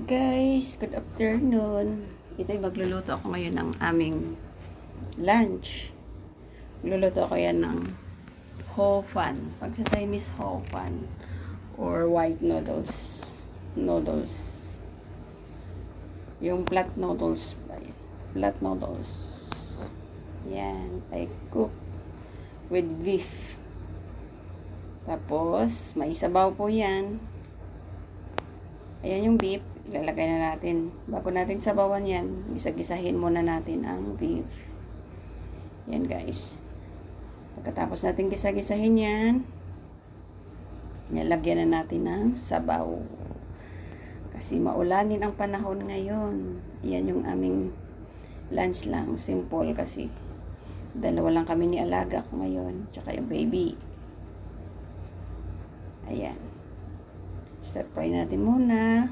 Guys, good afternoon. Ito'y magluluto ako ngayon ng aming lunch. Magluluto ako yan ng ho fan. Pag sa Chinese, ho fan. Or white noodles. Noodles. Yung flat noodles. Flat noodles. Yan. I cook with beef. Tapos, may sabaw po yan. Ayan yung beef. Ilalagay na natin. Bago natin sabawan yan, gisa-gisahin muna natin ang beef. Yan guys. Pagkatapos natin gisa-gisahin yan, nilagyan na natin ng sabaw. Kasi maulanin ang panahon ngayon. Yan yung aming lunch lang. Simple kasi. Dalawa lang kami ni alaga ko ngayon. Tsaka yung baby. Ayan. Stir fry natin muna.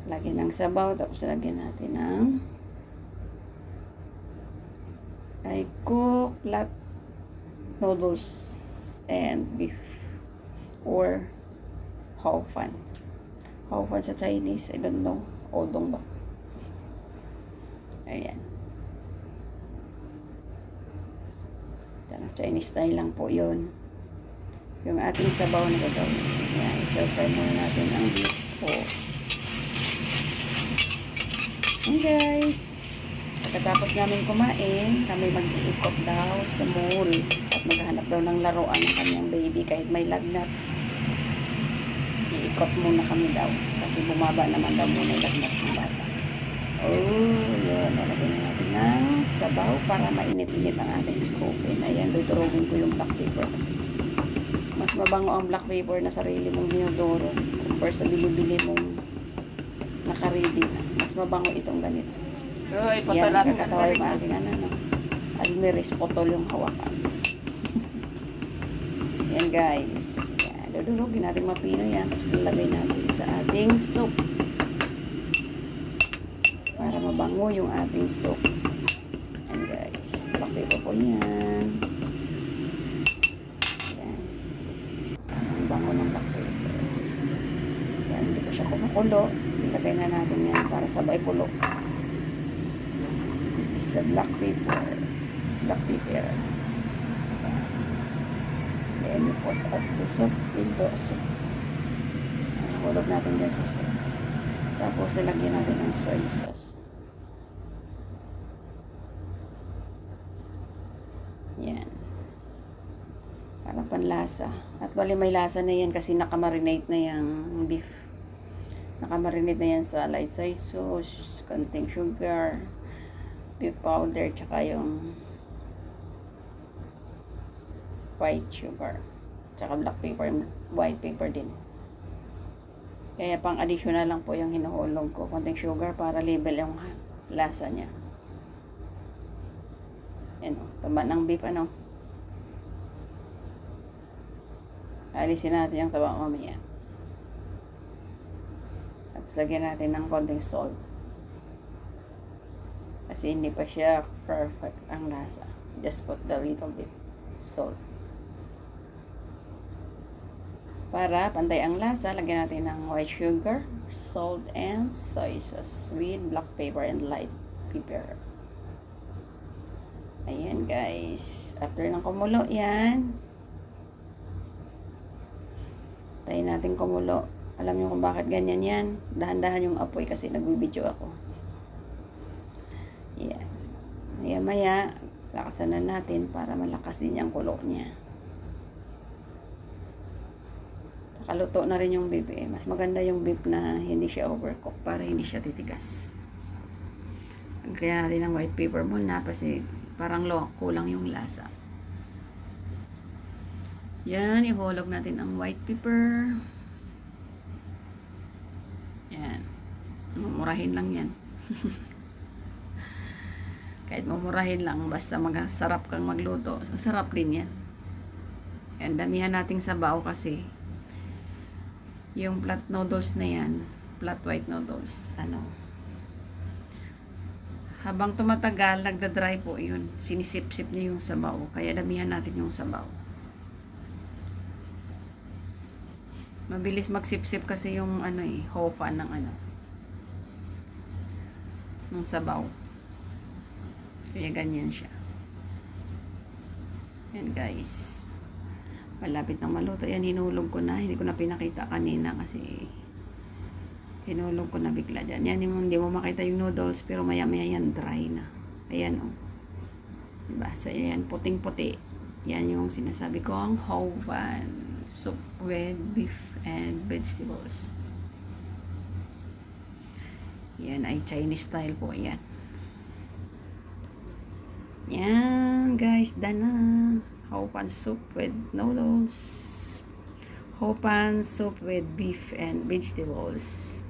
Lagyan ng sabaw. Tapos lagyan natin ng I cook flat noodles and beef. Or hao fan. Hao fan sa Chinese. I don't know. Odong ba? Ayan. Chinese style lang po yun. Yung ating sabaw na gagawin. Yan, i-serve muna natin ang beef po. And guys, pagkatapos namin kumain, kami mag-iikot daw sa mall at maghanap daw ng laruan ng kanyang baby kahit may lagnat. Iikot muna kami daw kasi bumaba naman daw muna yung lagnat ng bata. Oh, yun. Nalagyan na natin ng sabaw para mainit-init ang ating cooking. Ayan, dudurugin ko yung black pepper kasi mas mabango ang black pepper na sarili mong dinuduro compare sa bili-bili mong nakaready na. Mas mabango itong ganito. Yan, kakataway pa ating no? Almeris potol yung hawakan. Yan guys. Yan, dudurugin natin mapino yan. Tapos lalagay natin sa ating soup. Para mabango yung ating soup. Yan guys. Black pepper po yan. Bango ng black pepper. Yan, hindi ko siya kumukulo. Ilagay na natin yan para sabay kulo. This is the black pepper. Black pepper. Then we put up the soup into a soup. Kulog natin dyan sa soup. Tapos ilagyan natin ng soy sauce. Yan. Para panlasa. At bali may lasa na yan kasi nakamarinate na yung beef. Nakamarinate na yan sa light soy sauce, konting sugar, beef powder, tsaka yung white sugar. Tsaka black pepper, white pepper din. Kaya pang additional lang po yung hinuhulog ko. Konting sugar para level yung lasa niya. Yan o. Taba ng beef ano. Alisin natin yung taba mamaya. Tapos lagyan natin ng konting salt. Kasi hindi pa siya perfect ang lasa. Just put the little bit salt. Para pantay ang lasa, lagyan natin ng white sugar, salt, and soy sauce with black pepper and light pepper. Ayan guys. After ng kumulo yan, tayo natin kumulo. Alam niyo kung bakit ganyan yan. Dahan-dahan yung apoy kasi nagbibidyo ako. Yan. Maya-maya, lakasan na natin para malakas din yung kulo niya. Kaluto na rin yung beef eh. Mas maganda yung beef na hindi siya overcook para hindi siya titigas. Kaya natin ng white pepper muna kasi parang kulang yung lasa. Yan, ihulog natin ang white pepper. Yan. Mumurahin lang yan. Kahit mumurahin lang, basta sarap kang magluto. Sarap din yan. Yan, damihan nating sabaw kasi yung flat noodles na yan, flat white noodles, habang tumatagal, nagda-dry po yun. Sinisip-sip niya yung sabaw. Kaya damihan natin yung sabaw. Mabilis magsipsip kasi yung hofa ng ng sabaw. Kaya ganyan siya. Yan guys. Malapit na maluto. Yan, hinulog ko na. Hindi ko na pinakita kanina kasi hinulog ko na bigla dyan. Yan, hindi mo makita yung noodles pero maya maya yan dry na. Ayan o. Diba? So, yan, puting-puti. Yan yung sinasabi ko, ang Hovan soup with beef and vegetables. Yan ay Chinese style po. Yan. Yan, guys. Done na. Hopan soup with noodles. Hopan soup with beef and vegetables.